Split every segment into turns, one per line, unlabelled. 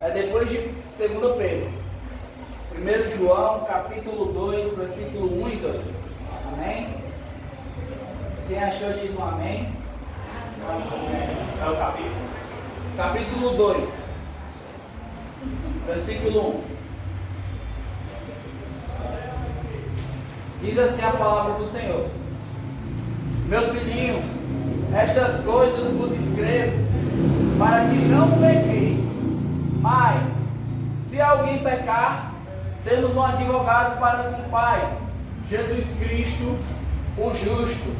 É depois de 2 Pedro. 1 João, capítulo 2, versículo 1 e 2. Amém? Quem achou diz um amém.
É o capítulo?
Capítulo 2, versículo 1. Diz assim a palavra do Senhor: Meus filhinhos, estas coisas vos escrevo para que não pequeis. Mas, se alguém pecar, temos um advogado para com o Pai, Jesus Cristo, o justo.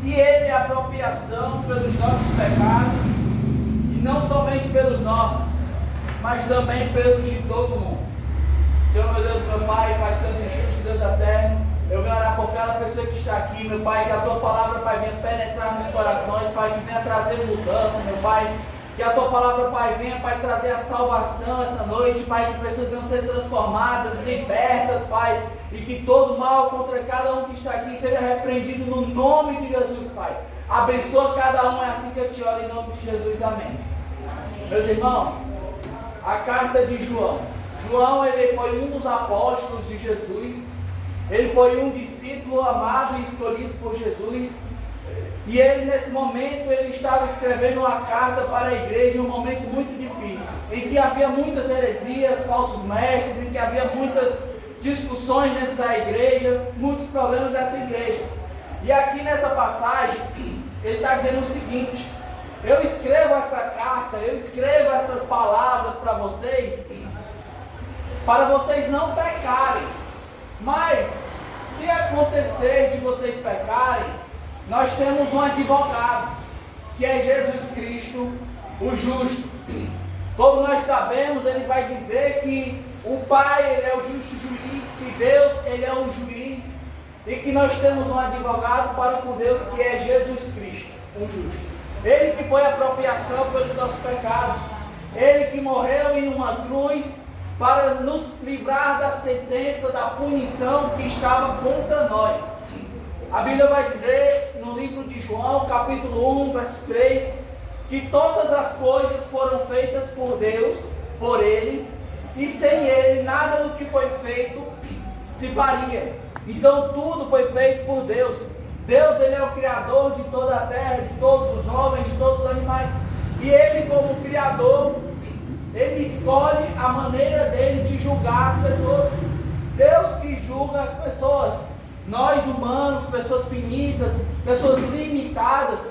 E Ele é a propiciação pelos nossos pecados, e não somente pelos nossos, mas também pelos de todo mundo. Senhor, meu Deus, meu Pai, Pai Santo e Justo, Deus eterno, eu venho orar por cada pessoa que está aqui, meu Pai, que a Tua palavra, Pai, venha penetrar nos corações, Pai, que venha trazer mudança, meu Pai, que a Tua palavra, Pai, venha, Pai, trazer a salvação essa noite, Pai, que pessoas venham ser transformadas, libertas, Pai, e que todo mal contra cada um que está aqui seja repreendido no nome de Jesus, Pai. Abençoa cada um, é assim que eu te oro, em nome de Jesus, amém. Meus irmãos, a carta de João. João, ele foi um dos apóstolos de Jesus, ele foi um discípulo amado e escolhido por Jesus, e ele nesse momento, ele estava escrevendo uma carta para a igreja em um momento muito difícil, em que havia muitas heresias, falsos mestres, em que havia muitas discussões dentro da igreja, muitos problemas dessa igreja. E aqui nessa passagem, ele está dizendo o seguinte: eu escrevo essa carta, eu escrevo essas palavras para vocês não pecarem. Mas, se acontecer de vocês pecarem, nós temos um advogado, que é Jesus Cristo, o justo. Como nós sabemos, ele vai dizer que o Pai, ele é o justo juiz, que Deus, ele é o juiz, e que nós temos um advogado para com Deus, que é Jesus Cristo, o justo. Ele que foi a propiciação pelos nossos pecados, ele que morreu em uma cruz para nos livrar da sentença, da punição que estava contra nós. A Bíblia vai dizer no livro de João, capítulo 1, verso 3, que todas as coisas foram feitas por Deus, por Ele, e sem Ele nada do que foi feito se faria. Então tudo foi feito por Deus. Deus, ele é o Criador de toda a terra, de todos os homens, de todos os animais. E Ele, como Criador, Ele escolhe a maneira dele de julgar as pessoas. Deus que julga as pessoas. Nós humanos, pessoas finitas, pessoas limitadas,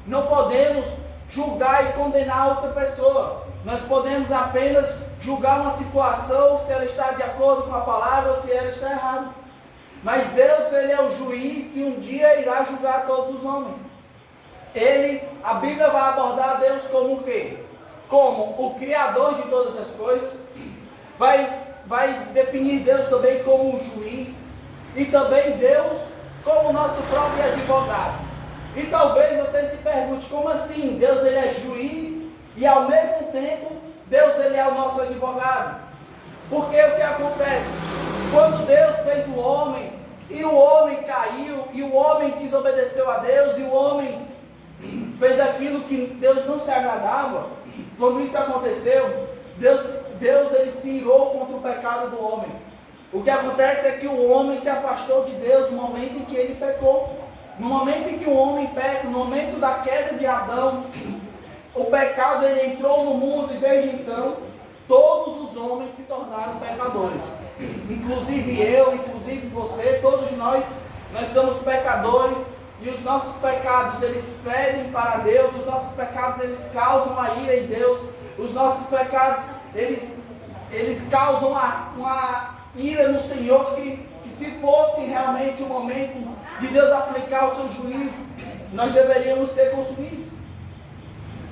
não podemos julgar e condenar outra pessoa. Nós podemos apenas julgar uma situação, se ela está de acordo com a palavra ou se ela está errada. Mas Deus, ele é o juiz que um dia irá julgar todos os homens. A Bíblia vai abordar Deus como o quê? Como o Criador de todas as coisas. Vai definir Deus também como um juiz. E também Deus como nosso próprio advogado. E talvez você se pergunte, como assim? Deus, ele é juiz e ao mesmo tempo Deus, ele é o nosso advogado. Porque o que acontece? Quando Deus fez o homem, e o homem caiu, e o homem desobedeceu a Deus, e o homem fez aquilo que Deus não se agradava, quando isso aconteceu, Deus ele se irou contra o pecado do homem. O que acontece é que o homem se afastou de Deus no momento em que ele pecou. No momento em que o homem peca, no momento da queda de Adão, o pecado ele entrou no mundo e desde então todos os homens se tornaram pecadores. Inclusive eu, inclusive você, todos nós somos pecadores e os nossos pecados eles pedem para Deus, os nossos pecados eles causam a ira em Deus, os nossos pecados eles causam uma ira no Senhor que se fosse realmente o momento de Deus aplicar o seu juízo, nós deveríamos ser consumidos.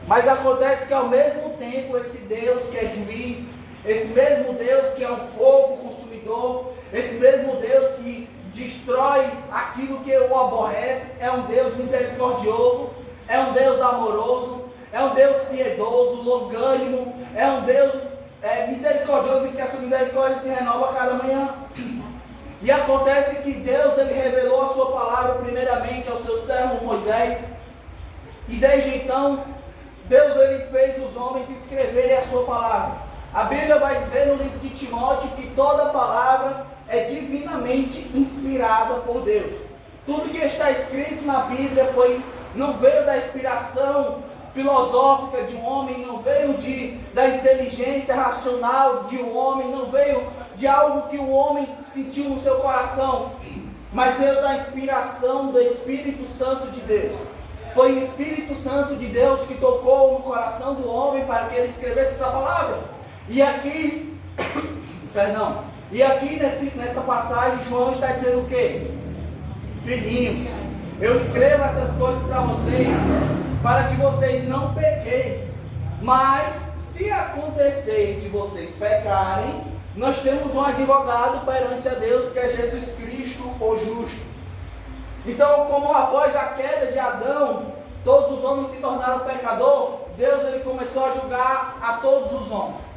Mas acontece que ao mesmo tempo esse Deus que é juiz, esse mesmo Deus que é um fogo consumidor, esse mesmo Deus que destrói aquilo que o aborrece, é um Deus misericordioso, é um Deus amoroso, é um Deus piedoso, longânimo, é um Deus misericordioso em que a sua misericórdia se renova a cada manhã. E acontece que Deus ele revelou a sua palavra primeiramente ao seu servo Moisés, e desde então Deus ele fez os homens escreverem a sua palavra. A Bíblia vai dizer no livro de Timóteo que toda palavra é divinamente inspirada por Deus. Tudo que está escrito na Bíblia não veio da inspiração filosófica de um homem, não veio da inteligência racional de um homem, não veio de algo que o homem sentiu no seu coração, mas veio da inspiração do Espírito Santo de Deus. Foi o Espírito Santo de Deus que tocou no coração do homem para que ele escrevesse essa palavra. E aqui, nessa passagem, João está dizendo o quê? Filhinhos, eu escrevo essas coisas para vocês, para que vocês não pequeis. Mas, se acontecer de vocês pecarem, nós temos um advogado perante a Deus, que é Jesus Cristo, o justo. Então, como após a queda de Adão, todos os homens se tornaram pecador, Deus ele começou a julgar a todos os homens.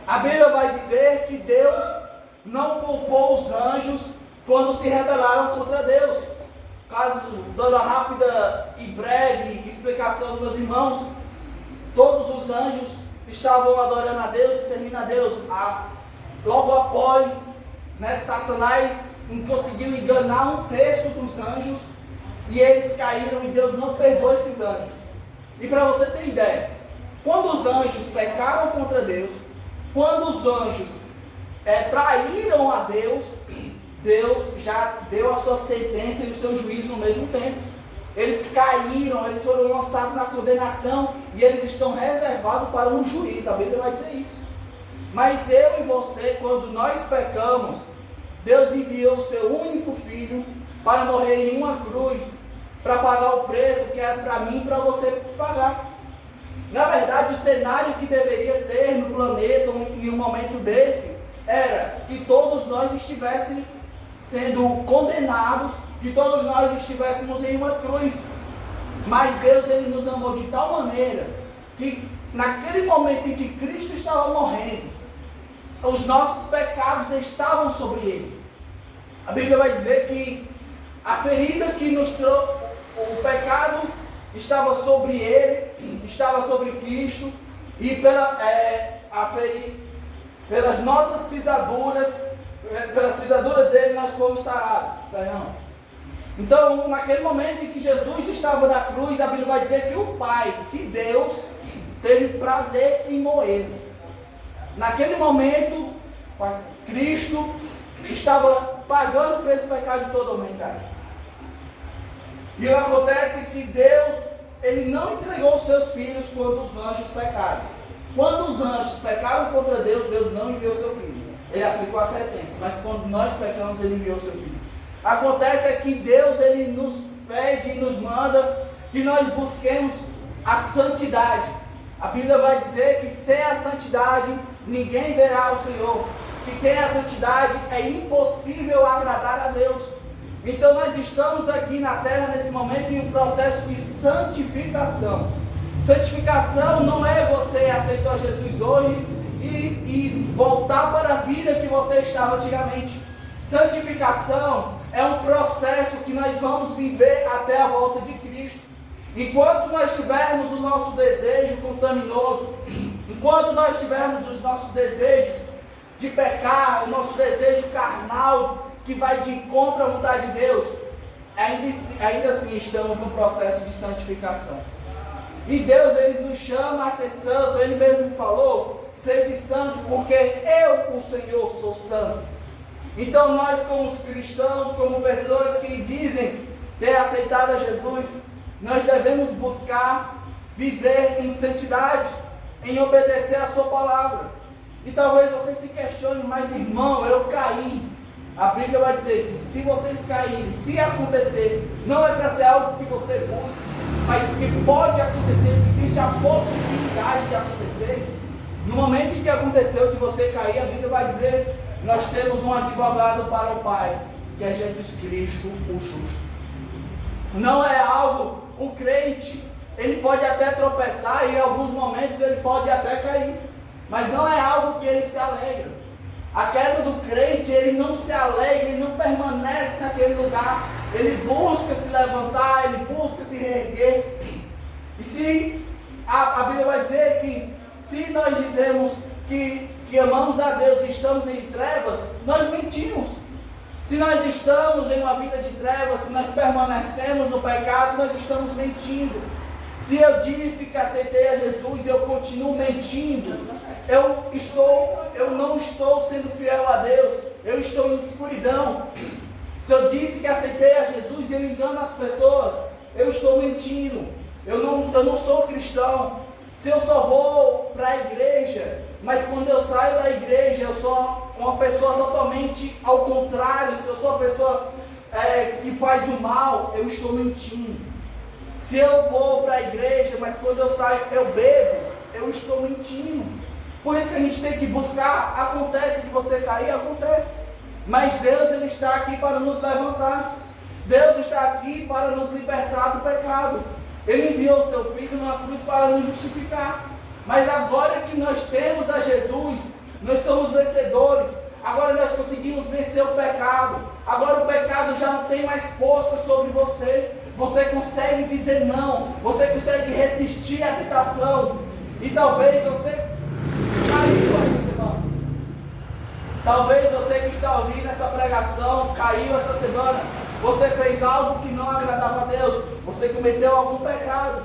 A Bíblia vai dizer que Deus não poupou os anjos quando se rebelaram contra Deus. Caso, dando uma rápida e breve explicação dos meus irmãos, todos os anjos estavam adorando a Deus e servindo a Deus. Logo após, Satanás conseguiu enganar 1/3 dos anjos e eles caíram e Deus não perdoou esses anjos. E para você ter ideia, quando os anjos pecaram contra Deus, quando os anjos traíram a Deus, Deus já deu a sua sentença e o seu juízo no mesmo tempo. Eles caíram, eles foram lançados na condenação e eles estão reservados para um juízo. A Bíblia vai dizer isso. Mas eu e você, quando nós pecamos, Deus enviou o seu único filho para morrer em uma cruz, para pagar o preço que era para mim e para você pagar. Na verdade, o cenário que deveria ter no planeta em um momento desse era que todos nós estivéssemos sendo condenados, que todos nós estivéssemos em uma cruz. Mas Deus ele nos amou de tal maneira que naquele momento em que Cristo estava morrendo, os nossos pecados estavam sobre ele. A Bíblia vai dizer que a ferida que nos trouxe, o pecado estava sobre ele, estava sobre Cristo, e pelas nossas pisaduras, pelas pisaduras dele nós fomos sarados. Então, naquele momento em que Jesus estava na cruz, a Bíblia vai dizer que o Pai, que Deus, teve prazer em moê-lo. Naquele momento, Cristo estava pagando o preço do pecado de toda a humanidade. E acontece que Deus, ele não entregou os seus filhos quando os anjos pecaram. Quando os anjos pecaram contra Deus, Deus não enviou seu filho. Ele aplicou a sentença, mas quando nós pecamos, ele enviou seu filho. Acontece é que Deus, ele nos pede e nos manda que nós busquemos a santidade. A Bíblia vai dizer que sem a santidade, ninguém verá o Senhor. Que sem a santidade é impossível agradar a Deus. Então nós estamos aqui na terra nesse momento em um processo de santificação. Santificação não é você aceitar Jesus hoje e voltar para a vida que você estava antigamente. Santificação é um processo que nós vamos viver até a volta de Cristo. Enquanto nós tivermos o nosso desejo contaminoso, enquanto nós tivermos os nossos desejos de pecar, o nosso desejo carnal que vai de encontro à vontade de Deus, ainda assim estamos no processo de santificação. E Deus, ele nos chama a ser santo. Ele mesmo falou, sede santo, porque eu, o Senhor, sou santo. Então nós, como cristãos, como pessoas que dizem ter aceitado a Jesus, nós devemos buscar viver em santidade, em obedecer a sua palavra. E talvez você se questione, mas irmão, eu caí. A Bíblia vai dizer que se vocês caírem, se acontecer, não é para ser algo que você busca, mas que pode acontecer, que existe a possibilidade de acontecer. No momento em que aconteceu de você cair, a Bíblia vai dizer, nós temos um advogado para o Pai, que é Jesus Cristo, o justo. Não é algo, o crente, ele pode até tropeçar e em alguns momentos ele pode até cair, mas não é algo que ele se alegra. A queda do crente, ele não se alegra, ele não permanece naquele lugar, ele busca se levantar, ele busca se reerguer. E se a Bíblia vai dizer que se nós dizemos que amamos a Deus e estamos em trevas, nós mentimos. Se nós estamos em uma vida de trevas, se nós permanecemos no pecado, nós estamos mentindo. Se eu disse que aceitei a Jesus e eu continuo mentindo, eu não estou sendo fiel a Deus, eu estou em escuridão. Se eu disse que aceitei a Jesus e eu engano as pessoas, eu estou mentindo. Eu não sou cristão. Se eu só vou para a igreja, mas quando eu saio da igreja eu sou uma pessoa totalmente ao contrário, se eu sou uma pessoa que faz o mal, eu estou mentindo. Se eu vou para a igreja, mas quando eu saio eu bebo, eu estou mentindo. Por isso que a gente tem que buscar. Acontece que você cair, acontece. Mas Deus, Ele está aqui para nos levantar. Deus está aqui para nos libertar do pecado. Ele enviou o seu Filho na cruz para nos justificar. Mas agora que nós temos a Jesus, nós somos vencedores. Agora nós conseguimos vencer o pecado. Agora o pecado já não tem mais força sobre você. Você consegue dizer não. Você consegue resistir à tentação. E talvez você caiu essa semana. Talvez você que está ouvindo essa pregação caiu essa semana. Você fez algo que não agradava a Deus. Você cometeu algum pecado.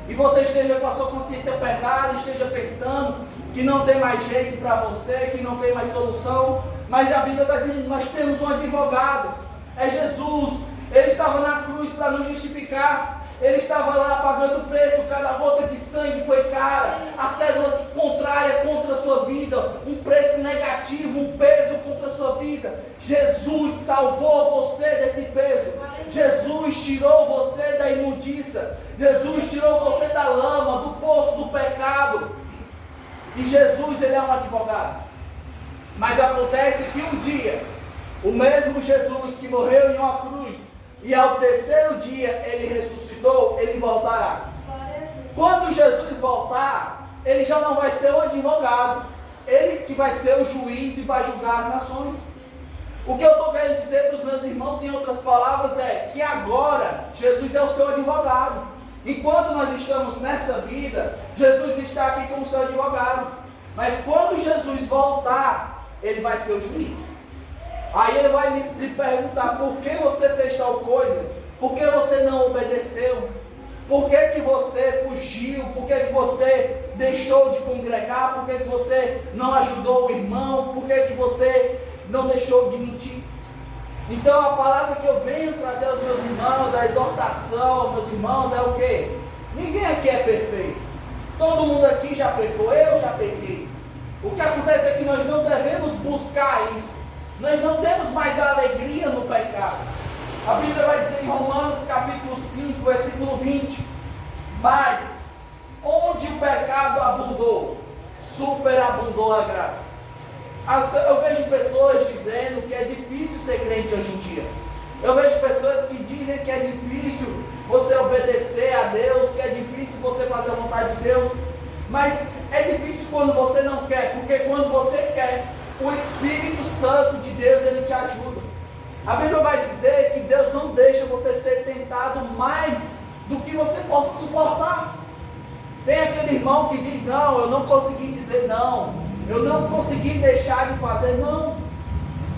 E você esteja com a sua consciência pesada, esteja pensando que não tem mais jeito para você, que não tem mais solução. Mas a Bíblia está dizendo que nós temos um advogado. É Jesus. Ele estava na cruz para nos justificar. Ele estava lá pagando o preço. Cada gota de sangue foi cara. A cédula contrária contra a sua vida. Um preço negativo, um peso contra a sua vida. Jesus salvou você desse peso. Jesus tirou você da imundícia. Jesus tirou você da lama, do poço do pecado. E Jesus, Ele é um advogado. Mas acontece que um dia, o mesmo Jesus que morreu em uma cruz, e ao terceiro dia Ele ressuscitou, Ele voltará. Quando Jesus voltar, Ele já não vai ser um advogado. Ele que vai ser o juiz e vai julgar as nações. O que eu estou querendo dizer para os meus irmãos, em outras palavras, é que agora Jesus é o seu advogado. Enquanto nós estamos nessa vida, Jesus está aqui como seu advogado. Mas quando Jesus voltar, Ele vai ser o juiz. Aí Ele vai lhe perguntar: por que você fez tal coisa? Por que você não obedeceu? Por que você fugiu? Por que você deixou de congregar? Por que você não ajudou o irmão? Por que você não deixou de mentir? Então a palavra que eu venho trazer aos meus irmãos, a exortação aos meus irmãos é o quê? Ninguém aqui é perfeito. Todo mundo aqui já pecou, eu já pequei. O que acontece é que nós não devemos buscar isso. Nós não temos mais a alegria no pecado. A Bíblia vai dizer em Romanos capítulo 5, versículo 20: mas onde o pecado abundou, superabundou a graça. Eu vejo pessoas dizendo que é difícil ser crente hoje em dia. Eu vejo pessoas que dizem que é difícil você obedecer a Deus, que é difícil você fazer a vontade de Deus. Mas é difícil quando você não quer, porque quando você quer, o Espírito Santo de Deus, Ele te ajuda. A Bíblia vai dizer que Deus não deixa você ser tentado mais do que você possa suportar. Tem aquele irmão que diz: não, eu não consegui dizer não, eu não consegui deixar de fazer. Não,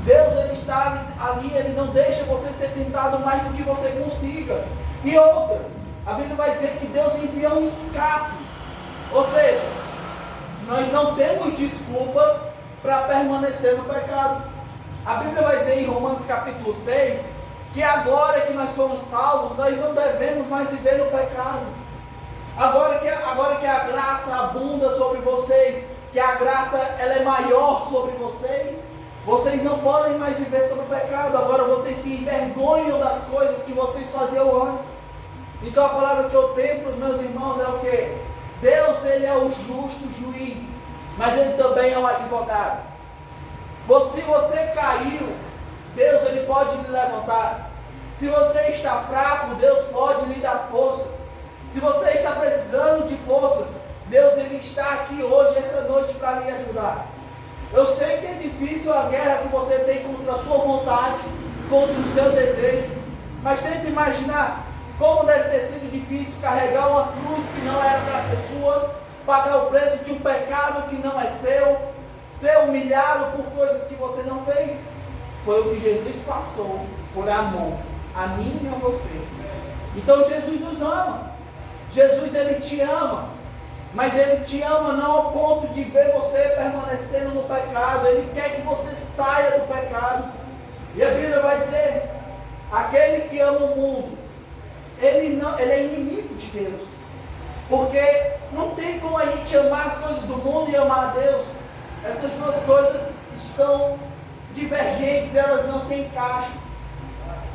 Deus, Ele está ali, Ele não deixa você ser tentado mais do que você consiga. E outra, a Bíblia vai dizer que Deus envia um escape. Ou seja, nós não temos desculpas para permanecer no pecado. A Bíblia vai dizer em Romanos capítulo 6 que agora que nós fomos salvos, nós não devemos mais viver no pecado. Agora que a graça abunda sobre vocês, que a graça ela é maior sobre vocês, vocês não podem mais viver sobre o pecado. Agora vocês se envergonham das coisas que vocês faziam antes. Então a palavra que eu tenho para os meus irmãos é o quê? Deus, Ele é o justo juiz, mas Ele também é um advogado. Se você caiu, Deus, Ele pode lhe levantar. Se você está fraco, Deus pode lhe dar força. Se você está precisando de forças, Deus, Ele está aqui hoje, essa noite, para lhe ajudar. Eu sei que é difícil a guerra que você tem contra a sua vontade, contra o seu desejo, mas tente imaginar como deve ter sido difícil carregar uma cruz que não era para ser sua, pagar o preço de um pecado que não é seu, ser humilhado por coisas que você não fez. Foi o que Jesus passou por amor a mim e a você. Então Jesus nos ama. Jesus, ele te ama. Mas ele te ama não ao ponto de ver você permanecendo no pecado. Ele quer que você saia do pecado. E a Bíblia vai dizer: aquele que ama o mundo, ele é inimigo de Deus. Porque não tem como a gente amar as coisas do mundo e amar a Deus. Essas duas coisas estão divergentes, elas não se encaixam.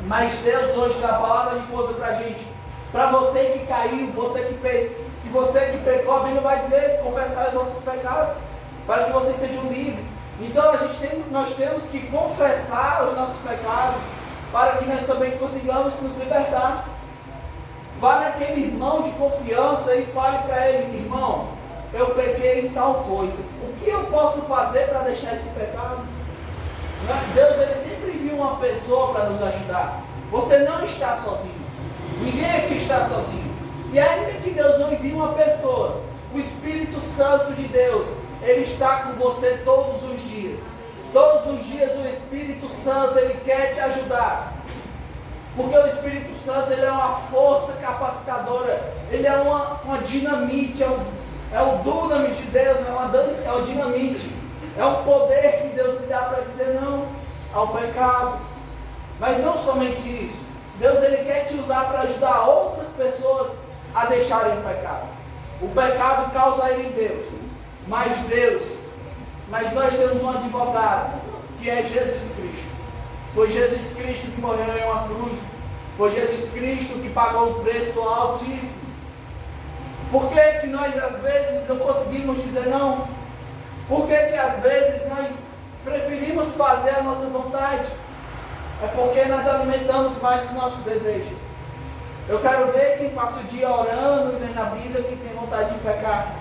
Mas Deus hoje dá a palavra de força para a gente. Para você que caiu, você que pecou, a Bíblia vai dizer: confessar os nossos pecados, para que vocês sejam livres. Então nós temos que confessar os nossos pecados, para que nós também consigamos nos libertar. Vá naquele irmão de confiança e fale para ele: irmão, eu pequei em tal coisa, o que eu posso fazer para deixar esse pecado? Deus, ele sempre envia uma pessoa para nos ajudar. Você não está sozinho. Ninguém aqui está sozinho. E ainda que Deus não envie uma pessoa, o Espírito Santo de Deus, ele está com você todos os dias. Todos os dias o Espírito Santo, ele quer te ajudar. Porque o Espírito Santo, ele é uma força capacitadora. Ele é uma dinamite, é o dunamis de Deus, é o dinamite. É um poder que Deus lhe dá para dizer não ao pecado. Mas não somente isso. Deus, ele quer te usar para ajudar outras pessoas a deixarem o pecado. O pecado causa ira em Deus. Mas nós temos um advogado, que é Jesus Cristo. Foi Jesus Cristo que morreu em uma cruz. Foi Jesus Cristo que pagou um preço altíssimo. Por que nós às vezes não conseguimos dizer não? Por que às vezes nós preferimos fazer a nossa vontade? É porque nós alimentamos mais os nossos desejos. Eu quero ver quem passa o dia orando e lendo a Bíblia que tem vontade de pecar.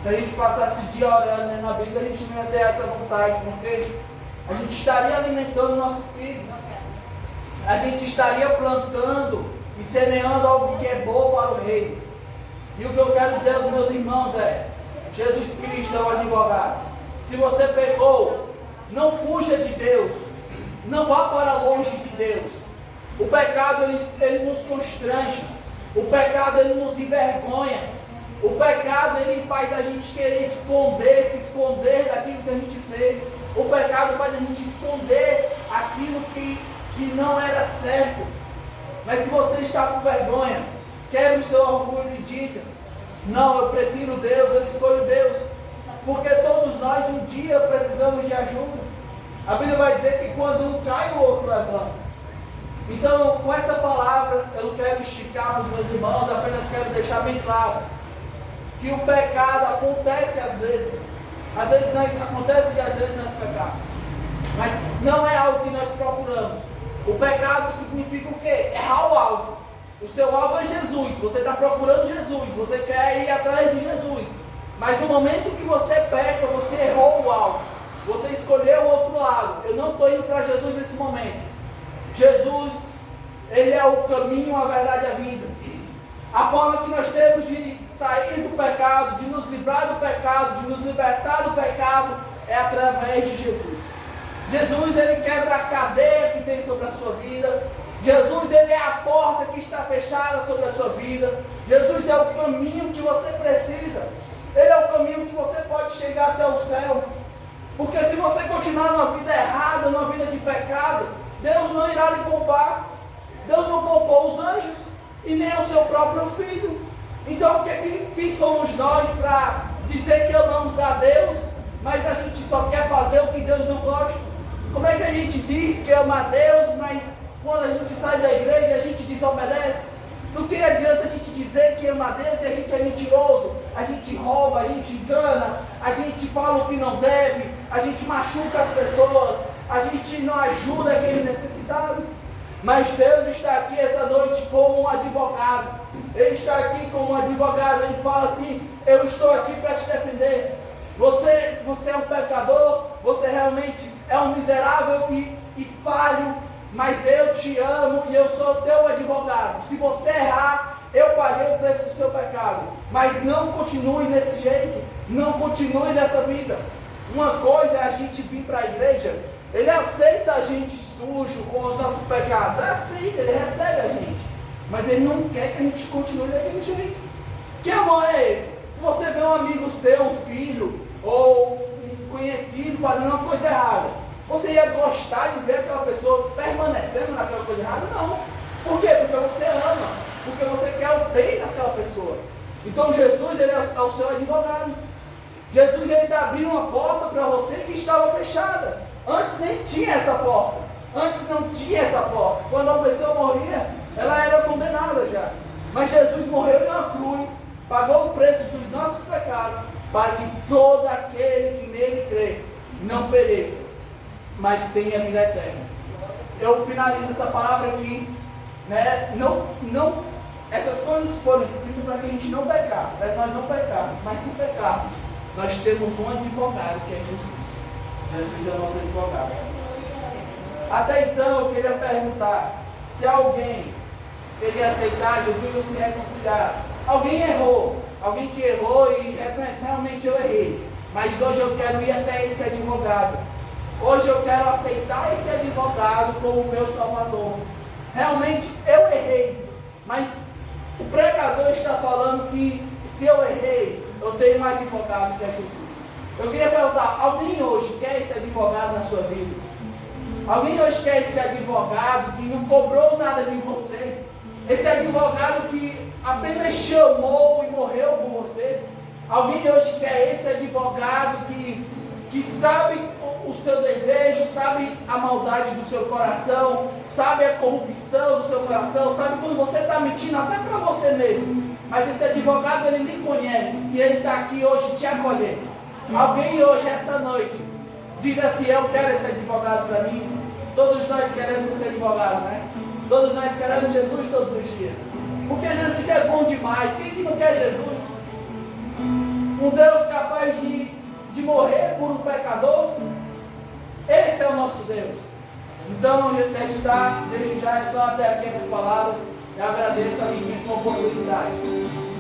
Se a gente passasse o dia orando e lendo a Bíblia, a gente não ia ter essa vontade, porque a gente estaria alimentando o nosso espírito. A gente estaria plantando e semeando algo que é bom para o reino. E o que eu quero dizer aos meus irmãos é: Jesus Cristo é o advogado. Se você pecou, não fuja de Deus. Não vá para longe de Deus. O pecado, ele nos constrange. O pecado, ele nos envergonha. O pecado, ele faz a gente querer se esconder daquilo que a gente fez. O pecado faz a gente esconder aquilo que não era certo. Mas se você está com vergonha, quebre o seu orgulho e diga: não, eu prefiro Deus, eu escolho Deus. Porque todos nós um dia precisamos de ajuda. A Bíblia vai dizer que quando um cai, o outro levanta. Então, com essa palavra, eu não quero esticar os meus irmãos, apenas quero deixar bem claro que o pecado acontece às vezes. Acontece que às vezes nós pecamos. Mas não é algo que nós procuramos. O pecado significa o quê? Errar o alvo. O seu alvo é Jesus. Você está procurando Jesus. Você quer ir atrás de Jesus. Mas no momento que você peca, você errou o alvo. Você escolheu o outro lado. Eu não estou indo para Jesus nesse momento. Jesus, ele é o caminho, a verdade e a vida. A forma que nós temos de sair do pecado, de nos livrar do pecado, de nos libertar do pecado, é através de Jesus. Jesus, ele quebra a cadeia que tem sobre a sua vida. Jesus, ele é a porta que está fechada sobre a sua vida. Jesus é o caminho que você precisa. Ele é o caminho que você pode chegar até o céu. Porque se você continuar numa vida errada, numa vida de pecado, Deus não irá lhe poupar. Deus não poupou os anjos e nem o seu próprio filho. Então quem somos nós para dizer que amamos a Deus, mas a gente só quer fazer o que Deus não gosta? Como é que a gente diz que ama a Deus, mas quando a gente sai da igreja a gente desobedece? Do que adianta a gente dizer que ama a Deus e a gente é mentiroso, a gente rouba, a gente engana, a gente fala o que não deve, a gente machuca as pessoas, a gente não ajuda aquele necessitado? Mas Deus está aqui essa noite como um advogado. Ele está aqui como um advogado. Ele fala assim: eu estou aqui para te defender. Você é um pecador, você realmente é um miserável e falho, mas eu te amo e eu sou teu advogado. Se você errar, eu paguei o preço do seu pecado, mas não continue desse jeito, não continue dessa vida. Uma coisa é a gente vir para a igreja, ele aceita a gente sujo com os nossos pecados, ele aceita, ele recebe a gente, mas ele não quer que a gente continue daquele jeito. Que amor é esse? Se você vê um amigo seu, um filho, ou um conhecido fazendo uma coisa errada, você ia gostar de ver aquela pessoa permanecendo naquela coisa errada? Não. Por quê? Porque você ama, porque você quer o bem daquela pessoa. Então Jesus, ele é o seu advogado. Jesus, ele está abrindo uma porta para você que estava fechada. Antes nem tinha essa porta. Antes não tinha essa porta. Quando a pessoa morria, ela era condenada já. Mas Jesus morreu em uma cruz, pagou o preço dos nossos pecados, para que todo aquele que nele crê não pereça, mas tenha vida eterna. Eu finalizo essa palavra aqui, né? Essas coisas foram escritas para que a gente não pecar, para que nós não pecarmos, mas se pecarmos, nós temos um advogado que é Jesus. Jesus é o nosso advogado. Até então eu queria perguntar, se alguém queria aceitar Jesus ou se reconciliar. Alguém errou, alguém que errou e reconhece, realmente eu errei, mas hoje eu quero ir até esse advogado. Hoje eu quero aceitar esse advogado como meu salvador. Realmente eu errei, mas o pregador está falando que se eu errei, eu tenho um advogado que é Jesus. Eu queria perguntar, alguém hoje quer esse advogado na sua vida? Alguém hoje quer esse advogado que não cobrou nada de você? Esse advogado que apenas chamou e morreu por você? Alguém hoje quer esse advogado que sabe o seu desejo, sabe a maldade do seu coração, sabe a corrupção do seu coração, sabe quando você está mentindo até para você mesmo? Mas esse advogado, ele lhe conhece e ele está aqui hoje te acolhendo. Alguém hoje, essa noite, diz assim, eu quero esse advogado para mim. Todos nós queremos esse advogado, né? Todos nós queremos Jesus todos os dias. Porque Jesus é bom demais. Quem que não quer Jesus? Um Deus capaz de morrer por um pecador? Esse é o nosso Deus. Então, desde já é só até aqui as palavras. Eu agradeço a mim essa oportunidade.